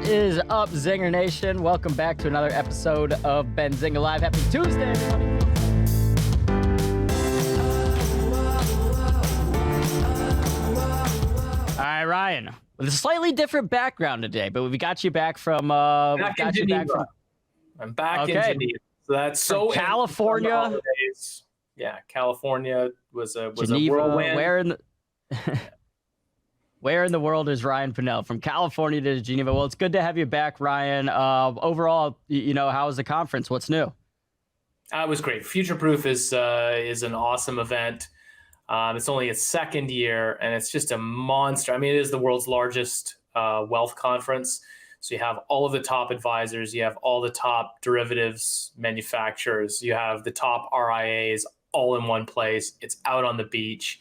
is up, Zinger Nation? Welcome back to another episode of Benzinga Live. Happy Tuesday, everybody. All right, Ryan, with a slightly different background today, but we got you back from I'm back in Geneva. In Geneva. So that's from California. Yeah, California was Geneva, a whirlwind. Where in the world is Ryan Pannell? From California to Geneva. Well, it's good to have you back, Ryan. Overall, how was the conference? What's new? It was great. Future Proof is an awesome event. It's only its second year, and it's just a monster. I mean, it is the world's largest wealth conference. So you have all of the top advisors, you have all the top derivatives manufacturers, you have the top RIAs all in one place. It's out on the beach.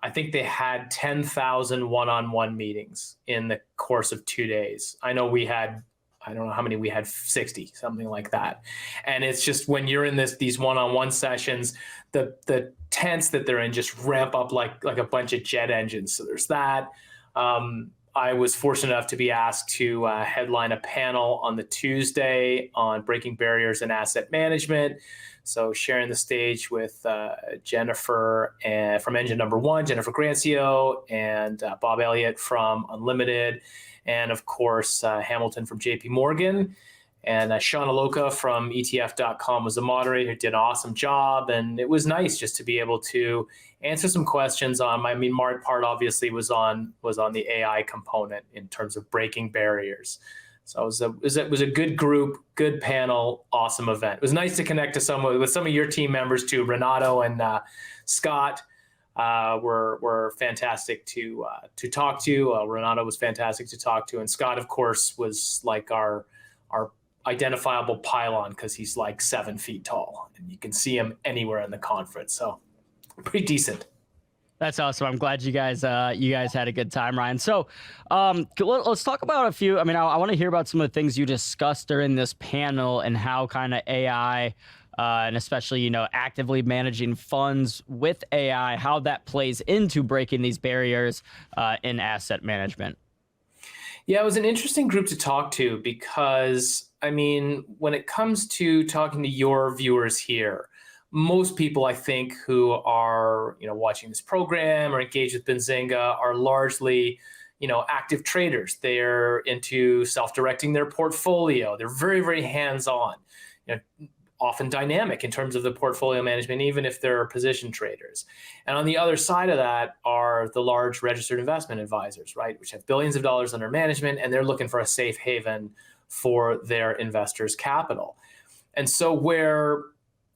I think they had 10,000 one-on-one meetings in the course of 2 days. I know we had, I don't know how many we had, 60, something like that. And it's just when you're in these one-on-one sessions, the tents that they're in just ramp up like a bunch of jet engines. So there's that. I was fortunate enough to be asked to headline a panel on the Tuesday on breaking barriers in asset management. So sharing the stage with Jennifer from Engine Number One, Jennifer Grancio, and Bob Elliott from Unlimited, and of course Hamilton from JP Morgan. And Sean Aloka from ETF.com was the moderator, who did an awesome job. And it was nice just to be able to answer some questions on, my part obviously was on the AI component in terms of breaking barriers. So it was a good group, good panel, awesome event. It was nice to connect with some of your team members too. Renato and Scott were fantastic to talk to. Renato was fantastic to talk to, and Scott, of course, was like our identifiable pylon because he's like 7 feet tall, and you can see him anywhere in the conference. So pretty decent. That's awesome. I'm glad you guys had a good time, Ryan. So let's talk about a few. I want to hear about some of the things you discussed during this panel and how kind of AI and especially, actively managing funds with AI, how that plays into breaking these barriers in asset management. Yeah, it was an interesting group to talk to because, when it comes to talking to your viewers here, most people, I think, who are watching this program or engaged with Benzinga are largely active traders. They're into self-directing their portfolio. They're very, very hands-on, often dynamic in terms of the portfolio management, even if they're position traders. And on the other side of that are the large registered investment advisors, right, which have billions of dollars under management, and they're looking for a safe haven for their investors' capital. And so where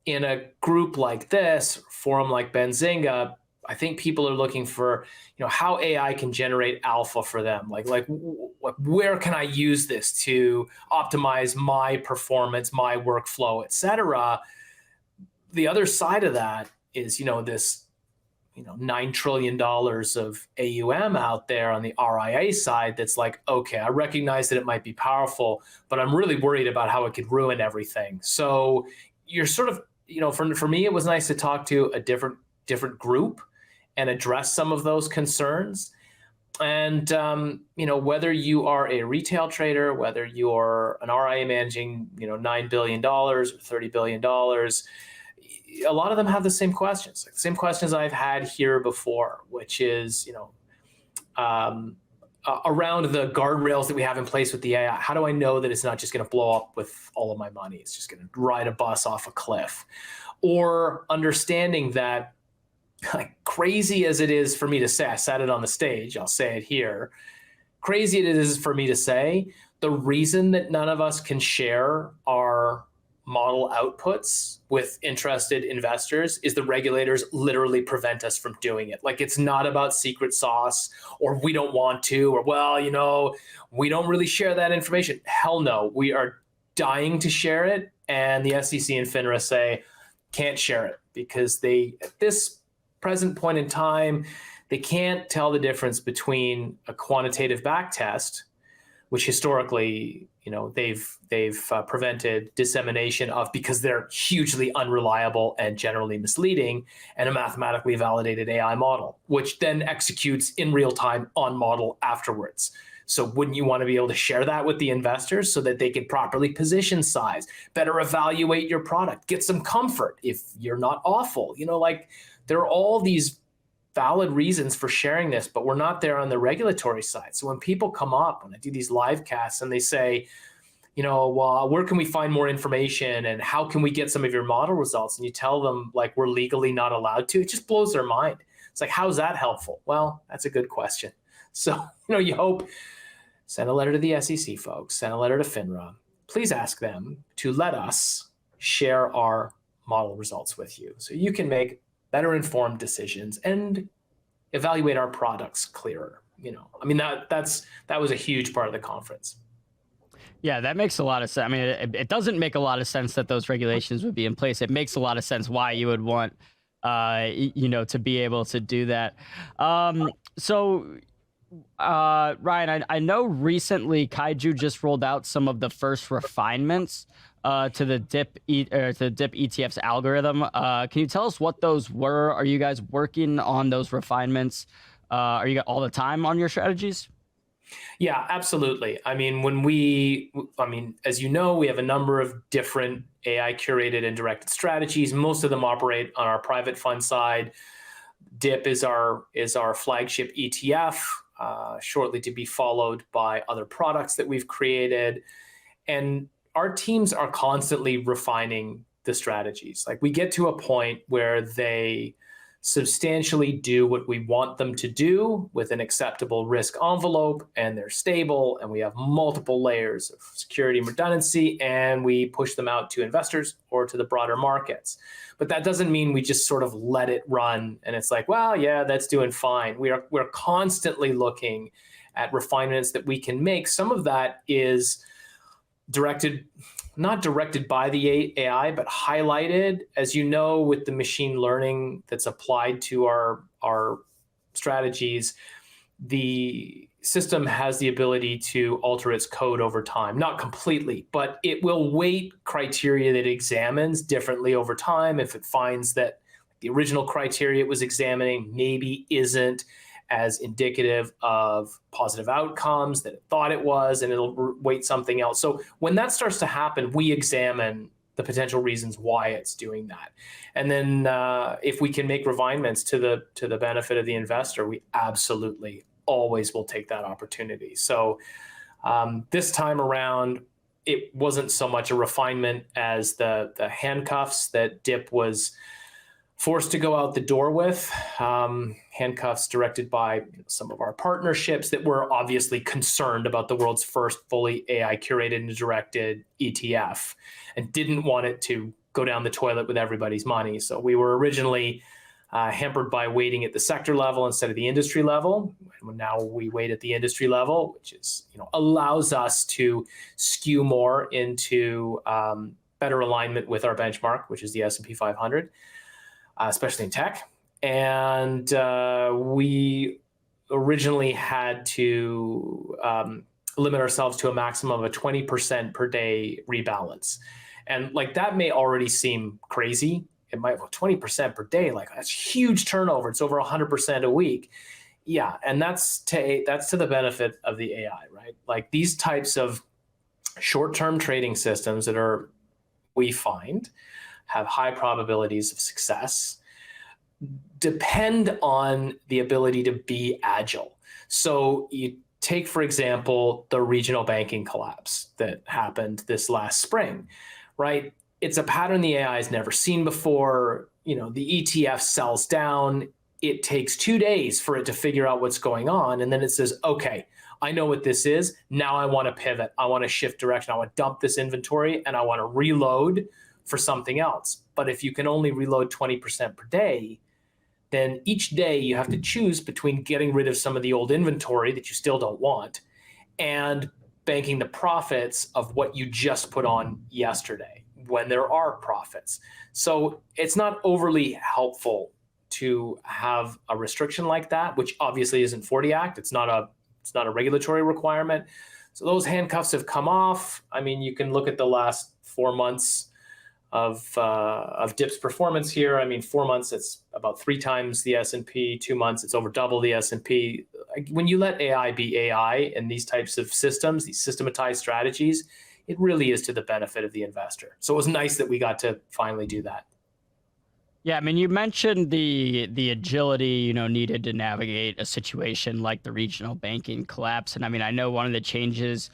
in a group like this, forum like Benzinga, I think people are looking for, how AI can generate alpha for them. Like where can I use this to optimize my performance, my workflow, et cetera? The other side of that is, this, $9 trillion of AUM out there on the RIA side that's like, okay, I recognize that it might be powerful, but I'm really worried about how it could ruin everything. So you're sort of, for me, it was nice to talk to a different group and address some of those concerns. And, whether you are a retail trader, whether you're an RIA managing, $9 billion or $30 billion, a lot of them have the same questions, like the same questions I've had here before, which is, around the guardrails that we have in place with the AI. How do I know that it's not just going to blow up with all of my money? It's just going to ride a bus off a cliff. Or understanding that, like, crazy as it is for me to say, I said it on the stage, I'll say it here, crazy it is for me to say, the reason that none of us can share our model outputs with interested investors is the regulators literally prevent us from doing it. Like, it's not about secret sauce or we don't want to, or, we don't really share that information. Hell no, we are dying to share it. And the SEC and FINRA say, can't share it because they, at this present point in time, they can't tell the difference between a quantitative back test, which historically, they've prevented dissemination of because they're hugely unreliable and generally misleading, and a mathematically validated AI model, which then executes in real time on model afterwards. So wouldn't you want to be able to share that with the investors so that they can properly position size, better evaluate your product, get some comfort if you're not awful? Like there are all these valid reasons for sharing this, but we're not there on the regulatory side. So when people come up, when I do these live casts and they say, well, where can we find more information and how can we get some of your model results? And you tell them like we're legally not allowed to, it just blows their mind. It's like, how's that helpful? Well, that's a good question. So, you hope, send a letter to the SEC folks, send a letter to FINRA. Please ask them to let us share our model results with you so you can make better informed decisions and evaluate our products clearer. That was a huge part of the conference. Yeah, that makes a lot of sense. I mean, it doesn't make a lot of sense that those regulations would be in place. It makes a lot of sense why you would want, to be able to do that. Ryan, I know recently Kaiju just rolled out some of the first refinements to the DIP ETF's algorithm. Can you tell us what those were? Are you guys working on those refinements? Are you all the time on your strategies? Yeah, absolutely. I mean, as you know, we have a number of different AI curated and directed strategies. Most of them operate on our private fund side. DIP is our flagship ETF, shortly to be followed by other products that we've created. And our teams are constantly refining the strategies. Like we get to a point where they substantially do what we want them to do with an acceptable risk envelope, and they're stable, and we have multiple layers of security and redundancy, and we push them out to investors or to the broader markets. But that doesn't mean we just sort of let it run and it's like, well, yeah, that's doing fine. We're constantly looking at refinements that we can make. Some of that is not directed by the AI, but highlighted. As you know, with the machine learning that's applied to our strategies, the system has the ability to alter its code over time. Not completely, but it will weight criteria that it examines differently over time if it finds that the original criteria it was examining maybe isn't as indicative of positive outcomes that it thought it was, and it'll weight something else. So when that starts to happen, we examine the potential reasons why it's doing that. And then if we can make refinements to the benefit of the investor, we absolutely always will take that opportunity. So this time around, it wasn't so much a refinement as the handcuffs that DIP was forced to go out the door with, handcuffs directed by some of our partnerships that were obviously concerned about the world's first fully AI curated and directed ETF and didn't want it to go down the toilet with everybody's money. So we were originally hampered by weighting at the sector level instead of the industry level. Now we weight at the industry level, which is, allows us to skew more into better alignment with our benchmark, which is the S&P 500. Especially in tech. And we originally had to limit ourselves to a maximum of a 20% per day rebalance. And like that may already seem crazy. It might have 20% per day, like that's huge turnover. It's over 100% a week. Yeah, and that's to the benefit of the AI, right? Like these types of short-term trading systems we find have high probabilities of success, depend on the ability to be agile. So you take, for example, the regional banking collapse that happened this last spring, right? It's a pattern the AI has never seen before. The ETF sells down. It takes 2 days for it to figure out what's going on. And then it says, okay, I know what this is. Now I want to pivot. I want to shift direction. I want to dump this inventory and I want to reload for something else. But if you can only reload 20% per day, then each day you have to choose between getting rid of some of the old inventory that you still don't want and banking the profits of what you just put on yesterday when there are profits. So it's not overly helpful to have a restriction like that, which obviously isn't 40 Act. It's not a regulatory requirement. So those handcuffs have come off. I mean, you can look at the last 4 months of DIP's performance here. I mean, 4 months, it's about 3 times the S&P. 2 months, it's over double the S&P. When you let AI be AI in these types of systems, these systematized strategies, it really is to the benefit of the investor. So it was nice that we got to finally do that. Yeah, I mean, you mentioned the agility, needed to navigate a situation like the regional banking collapse, and I mean, I know one of the changes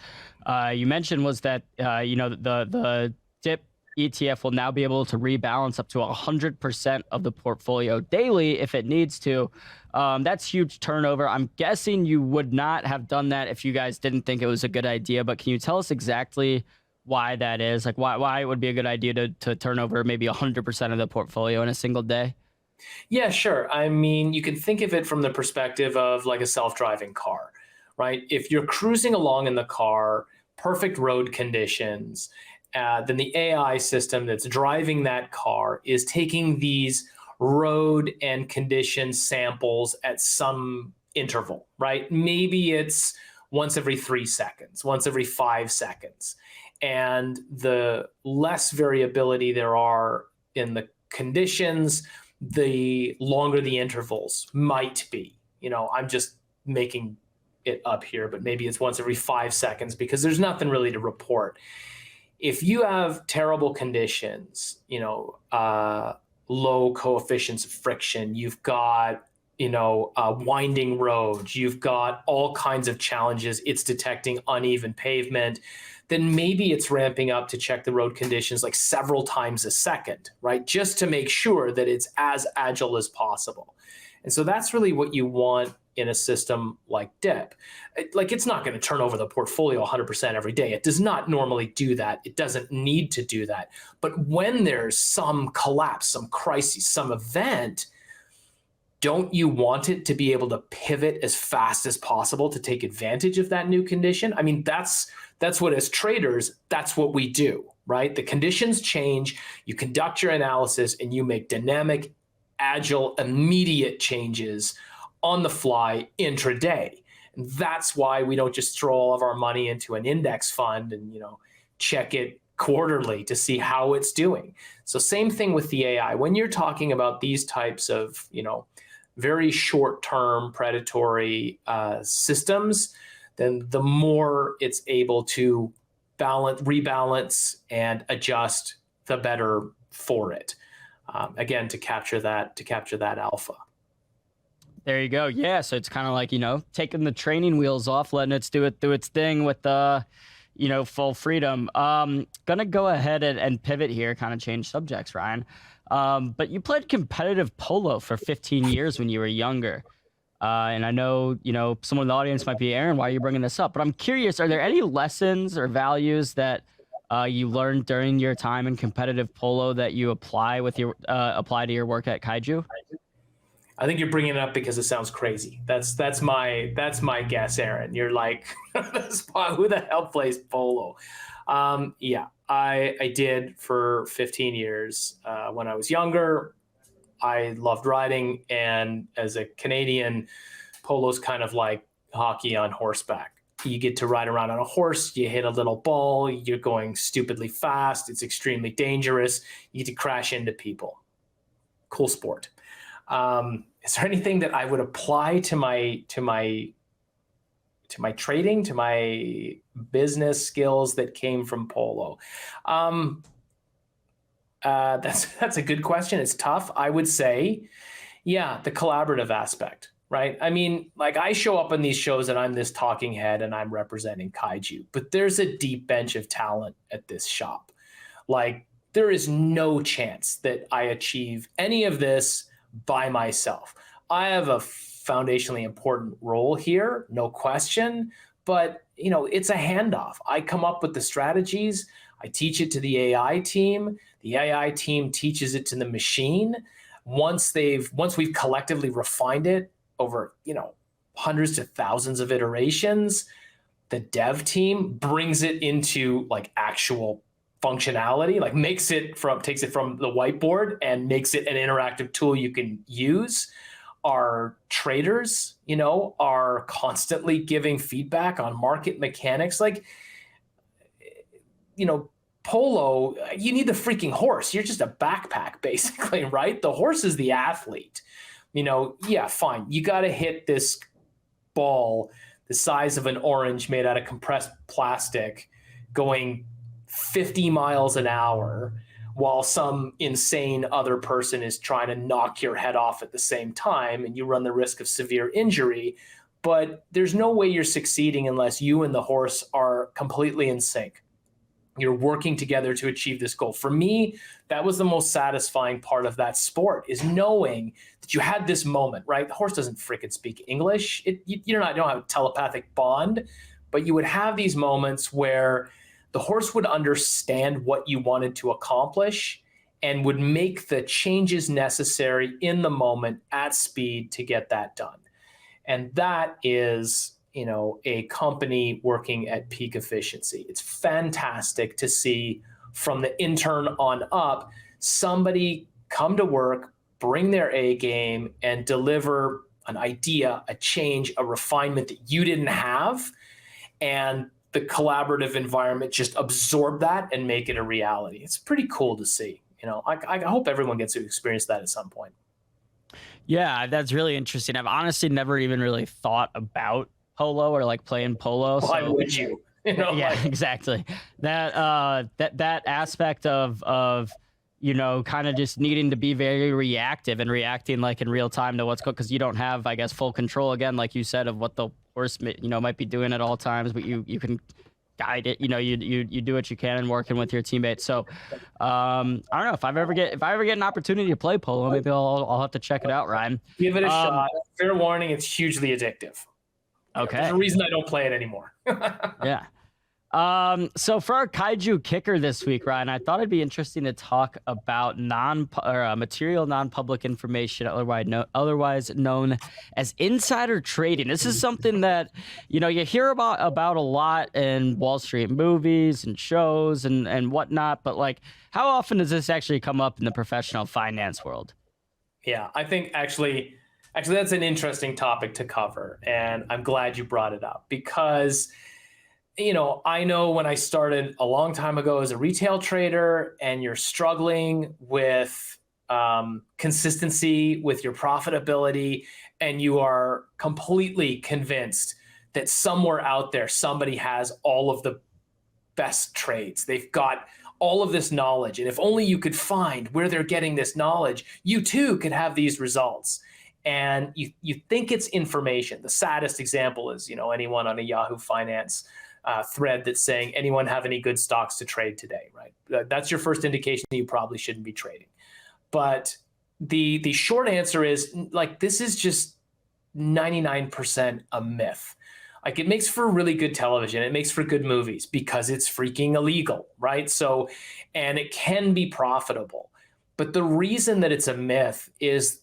you mentioned was that the dip ETF will now be able to rebalance up to 100% of the portfolio daily if it needs to. That's huge turnover. I'm guessing you would not have done that if you guys didn't think it was a good idea. But can you tell us exactly why that is? Like why it would be a good idea to turn over maybe 100% of the portfolio in a single day? Yeah, sure. I mean, you can think of it from the perspective of like a self-driving car, right? If you're cruising along in the car, perfect road conditions, then the AI system that's driving that car is taking these road and condition samples at some interval, right? Maybe it's once every 3 seconds, once every 5 seconds. And the less variability there are in the conditions, the longer the intervals might be. I'm just making it up here, but maybe it's once every 5 seconds because there's nothing really to report. If you have terrible conditions, low coefficients of friction, you've got, winding roads, you've got all kinds of challenges, it's detecting uneven pavement, then maybe it's ramping up to check the road conditions like several times a second, right? Just to make sure that it's as agile as possible. And so that's really what you want in a system like DIP. Like it's not going to turn over the portfolio 100% every day. It does not normally do that. It doesn't need to do that. But when there's some collapse, some crisis, some event, don't you want it to be able to pivot as fast as possible to take advantage of that new condition? I mean, that's what, as traders, that's what we do, right? The conditions change, you conduct your analysis, and you make dynamic, agile, immediate changes on the fly intraday. And that's why we don't just throw all of our money into an index fund and check it quarterly to see how it's doing. So same thing with the AI. When you're talking about these types of very short-term predatory systems, then the more it's able to rebalance, and adjust, the better for it. Again, to capture that alpha. There you go. Yeah, so it's kind of like, taking the training wheels off, letting it do its thing with full freedom. Gonna go ahead and pivot here, kind of change subjects, Ryan. But you played competitive polo for 15 years when you were younger. And I know, someone in the audience might be, Aaron, why are you bringing this up? But I'm curious, are there any lessons or values that you learned during your time in competitive polo that you apply to your work at Kaiju? I think you're bringing it up because it sounds crazy. That's my guess, Aaron. You're like, who the hell plays polo? Yeah, I did for 15 years. When I was younger, I loved riding, and as a Canadian, polo's kind of like hockey on horseback. You get to ride around on a horse, you hit a little ball, you're going stupidly fast, it's extremely dangerous, you get to crash into people. Cool sport. Is there anything that I would apply to my trading, to my business skills that came from polo? That's a good question. It's tough. I would say, yeah, the collaborative aspect, right? I mean, like I show up on these shows and I'm this talking head and I'm representing Kaiju, but there's a deep bench of talent at this shop. Like there is no chance that I achieve any of this by myself. I have a foundationally important role here, no question, but it's a handoff. I come up with the strategies, I teach it to the AI team, the AI team teaches it to the machine. Once we've collectively refined it over, hundreds to thousands of iterations, the dev team brings it into like actual functionality, like takes it from the whiteboard and makes it an interactive tool you can use. Our traders, are constantly giving feedback on market mechanics. Like, polo, you need the freaking horse. You're just a backpack, basically, right? The horse is the athlete. Yeah, fine. You got to hit this ball the size of an orange made out of compressed plastic going 50 miles an hour while some insane other person is trying to knock your head off at the same time, and you run the risk of severe injury. But there's no way you're succeeding unless you and the horse are completely in sync. You're working together to achieve this goal. For me, that was the most satisfying part of that sport, is knowing that you had this moment, right? The horse doesn't freaking speak English. You don't have a telepathic bond, but you would have these moments where the horse would understand what you wanted to accomplish and would make the changes necessary in the moment at speed to get that done. And that is, a company working at peak efficiency. It's fantastic to see from the intern on up, somebody come to work, bring their A game, and deliver an idea, a change, a refinement that you didn't have. And the collaborative environment just absorb that and make it a reality. It's pretty cool to see. I hope everyone gets to experience that at some point. Yeah, that's really interesting. I've honestly never even really thought about polo or like playing polo. Why would you? Yeah, exactly. That aspect of kind of just needing to be very reactive and reacting like in real time to what's going, because you don't have, I guess, full control again, like you said, of what the horse might be doing at all times, but you can guide it. You do what you can and working with your teammates. So I don't know if I ever get an opportunity to play polo, maybe I'll have to check it out, Ryan. Give it a shot. Fair warning, it's hugely addictive. Okay. There's a reason I don't play it anymore. Yeah. So for our Kaiju kicker this week, Ryan, I thought it'd be interesting to talk about material non-public information, otherwise known as insider trading. This is something that, you hear about a lot in Wall Street movies and shows and whatnot, but like, how often does this actually come up in the professional finance world? Yeah, I think actually that's an interesting topic to cover, and I'm glad you brought it up because I know when I started a long time ago as a retail trader and you're struggling with consistency with your profitability, and you are completely convinced that somewhere out there, somebody has all of the best trades. They've got all of this knowledge. And if only you could find where they're getting this knowledge, you too could have these results. And you think it's information. The saddest example is, anyone on a Yahoo Finance thread that's saying, anyone have any good stocks to trade today, right? That's your first indication that you probably shouldn't be trading. But the short answer is, like, this is just 99% a myth. Like, it makes for really good television. It makes for good movies because it's freaking illegal, right? So, and it can be profitable. But the reason that it's a myth is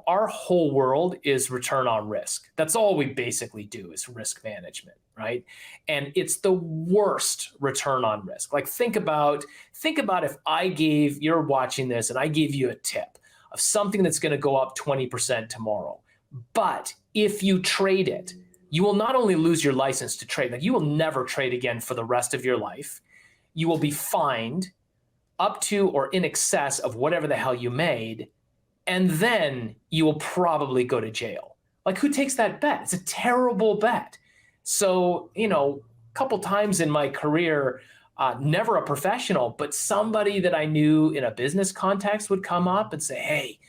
our whole world is return on risk. That's all we basically do is risk management, right? And it's the worst return on risk. Like, think about if you're watching this and I gave you a tip of something that's going to go up 20% tomorrow. But if you trade it, you will not only lose your license to trade, like, you will never trade again for the rest of your life. You will be fined up to or in excess of whatever the hell you made. And then you will probably go to jail. Like, who takes that bet? It's a terrible bet. So, a couple times in my career, never a professional, but somebody that I knew in a business context would come up and say, hey,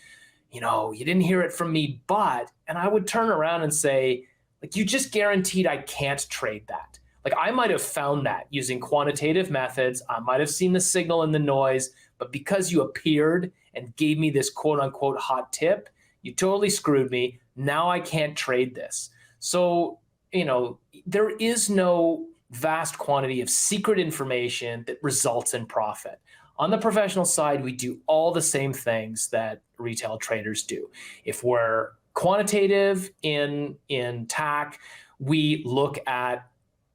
you didn't hear it from me, and I would turn around and say, like, you just guaranteed I can't trade that. Like, I might have found that using quantitative methods. I might have seen the signal in the noise, but because you appeared and gave me this quote unquote hot tip, you totally screwed me. Now I can't trade this. So, there is no vast quantity of secret information that results in profit. On the professional side, we do all the same things that retail traders do. If we're quantitative in TAC, we look at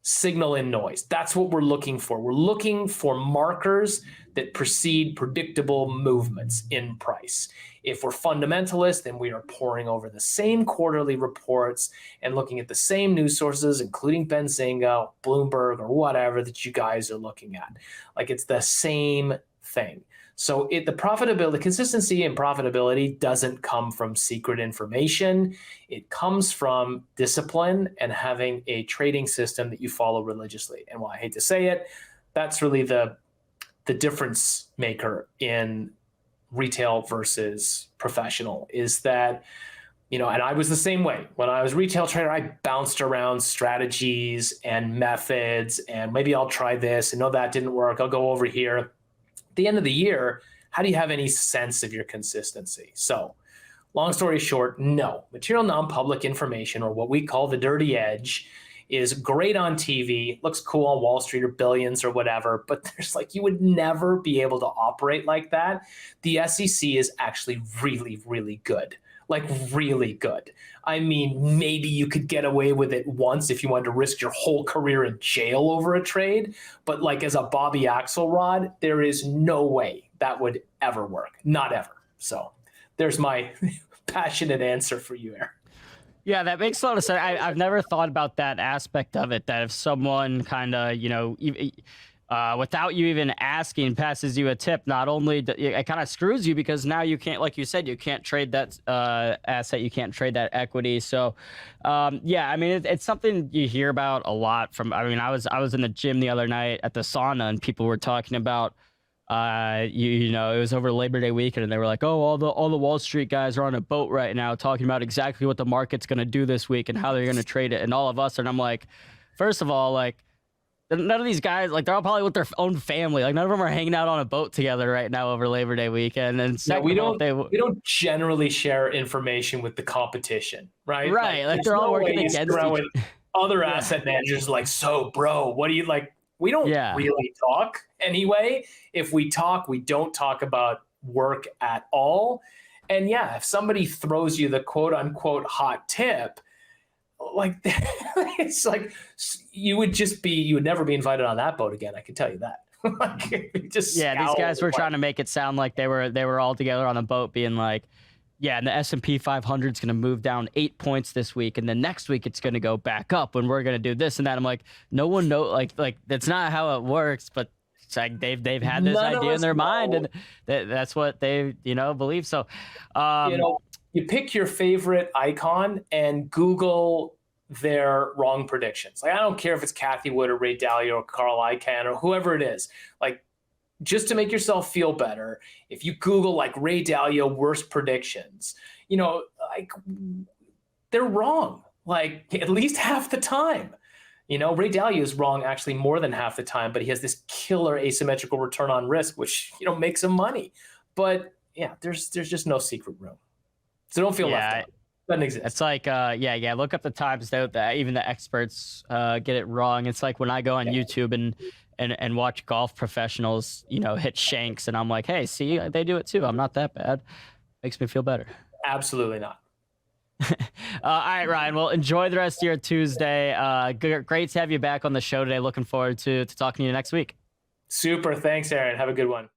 signal in noise. That's what we're looking for. We're looking for markers that precede predictable movements in price. If we're fundamentalists, then we are poring over the same quarterly reports and looking at the same news sources, including Benzinga, Bloomberg, or whatever that you guys are looking at. Like, it's the same thing. So the profitability, consistency and profitability doesn't come from secret information. It comes from discipline and having a trading system that you follow religiously. And while I hate to say it, that's really the difference maker in retail versus professional, is that, and I was the same way. When I was a retail trader, I bounced around strategies and methods, and maybe I'll try this, and no, that didn't work, I'll go over here. At the end of the year, how do you have any sense of your consistency? So long story short, no. Material non-public information, or what we call the dirty edge, is great on TV, looks cool on Wall Street or Billions or whatever, but there's you would never be able to operate like that. The SEC is actually really, really good. Really good. I mean, maybe you could get away with it once if you wanted to risk your whole career in jail over a trade, but as a Bobby Axelrod, there is no way that would ever work. Not ever. So there's my passionate answer for you, Aaron. Yeah, that makes a lot of sense. I've never thought about that aspect of it, that if someone kind of, without you even asking, passes you a tip, not only it kind of screws you, because now you can't, like you said, you can't trade that asset, you can't trade that equity. So, yeah, I mean, it's something you hear about a lot from. I mean, I was in the gym the other night at the sauna, and people were talking about. It was over Labor Day weekend, and they were like, "Oh, all the Wall Street guys are on a boat right now, talking about exactly what the market's going to do this week and how they're going to trade it." And all of us, and I'm like, first of all, none of these guys, they're all probably with their own family. None of them are hanging out on a boat together right now over Labor Day weekend. And we don't generally share information with the competition, right? Right, they're all working against each other. With other asset managers, so bro, what do you like? We don't really talk anyway. If we talk, we don't talk about work at all. And yeah, if somebody throws you the quote unquote hot tip, it's you would never be invited on that boat again. I can tell you that. These guys were trying to make it sound like they were all together on a boat, being like, yeah, and the S&P 500 is going to move down 8 points this week, and then next week it's going to go back up when we're going to do this and that. I'm like, no one knows, that's not how it works, but it's they've had this idea in their mind, and that's what they believe. So, you pick your favorite icon and Google their wrong predictions. I don't care if it's Kathy Wood or Ray Dalio or Carl Icahn or whoever it is. Just to make yourself feel better, if you Google Ray Dalio worst predictions, they're wrong. At least half the time. Ray Dalio is wrong actually more than half the time, but he has this killer asymmetrical return on risk, which makes him money. But yeah, there's just no secret room. So don't feel left out. Doesn't exist. It's look up the times that even the experts get it wrong. It's like when I go on YouTube and watch golf professionals, hit shanks, and I'm like, hey, see, they do it too. I'm not that bad. Makes me feel better. Absolutely not. All right, Ryan. Well, enjoy the rest of your Tuesday. Great to have you back on the show today. Looking forward to talking to you next week. Super. Thanks, Aaron. Have a good one.